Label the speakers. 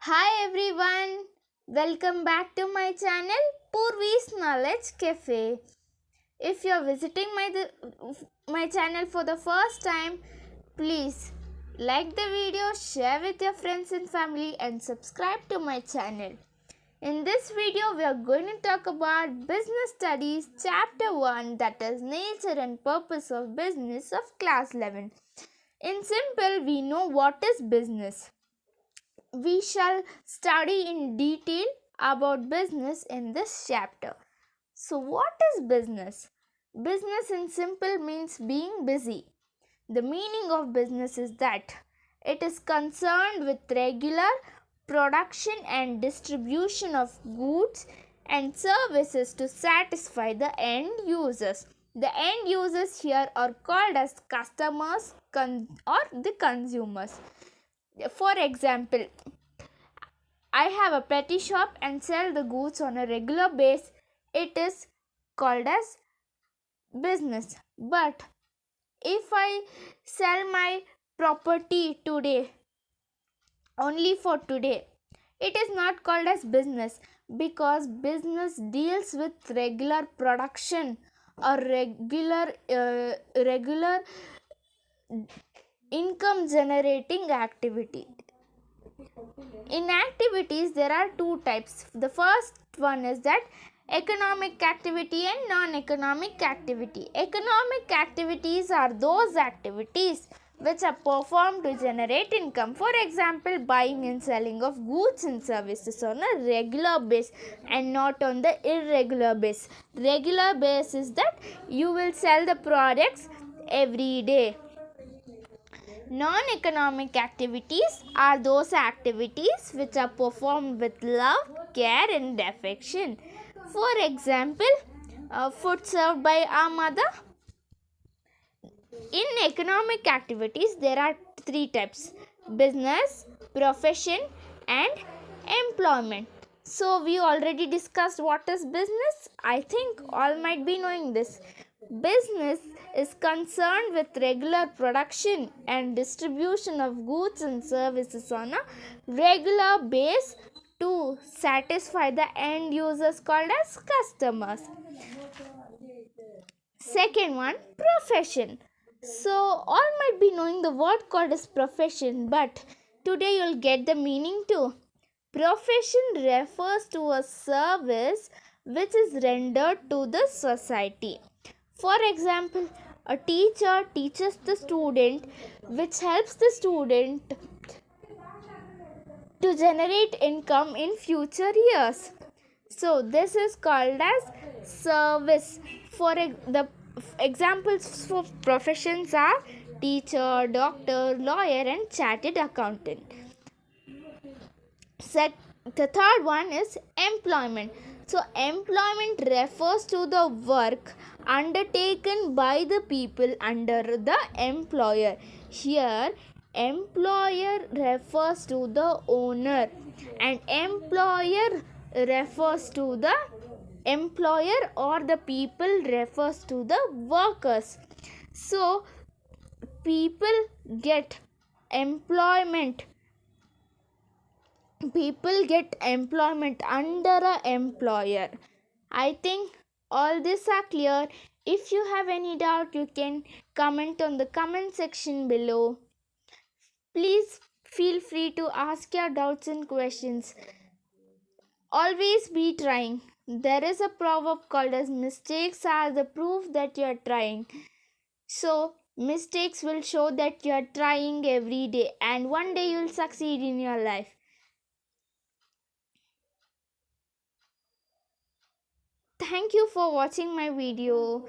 Speaker 1: Hi everyone, welcome back to my channel Purvi's Knowledge Cafe. If you're visiting my channel for the first time, please like the video, share with your friends and family and subscribe to my channel. In this video, we are going to talk about Business Studies Chapter 1, that is Nature and Purpose of Business of Class 11. In simple, we know what is business. We shall study in detail about business in this chapter. So, what is business? Business in simple means being busy. The meaning of business is that it is concerned with regular production and distribution of goods and services to satisfy the end users. The end users here are called as customers or the consumers. For example, I have a petty shop and sell the goods on a regular basis. It is called as business. But if I sell my property today, only for today, it is not called as business, because business deals with regular production or regular income generating activity. In activities, there are two types. The first one is that economic activity and non-economic activity. Economic activities are those activities which are performed to generate income. For example, buying and selling of goods and services on a regular basis and not on the irregular basis. Regular basis is that you will sell the products every day. Non-economic activities are those activities which are performed with love, care and affection. For example, food served by our mother. In economic activities, there are three types: business, profession and employment. So we already discussed what is business. I think all might be knowing this. Business is concerned with regular production and distribution of goods and services on a regular basis to satisfy the end users called as customers. Second one, profession. So all might be knowing the word called as profession, but today you'll get the meaning too. Profession refers to a service which is rendered to the society. For example, a teacher teaches the student, which helps the student to generate income in future years. So this is called as service. The examples for professions are teacher, doctor, lawyer and chartered accountant. The third one is employment. So employment refers to the work undertaken by the people under the employer. Here employer refers to the owner and employer refers to the employer, or the people refers to the workers. So people get employment under a employer. I think all this are clear. If you have any doubt, you can comment on the comment section below. Please feel free to ask your doubts and questions. Always be trying. There is a proverb called as mistakes are the proof that you are trying. So mistakes will show that you are trying every day, and one day you will succeed in your life. Thank you for watching my video.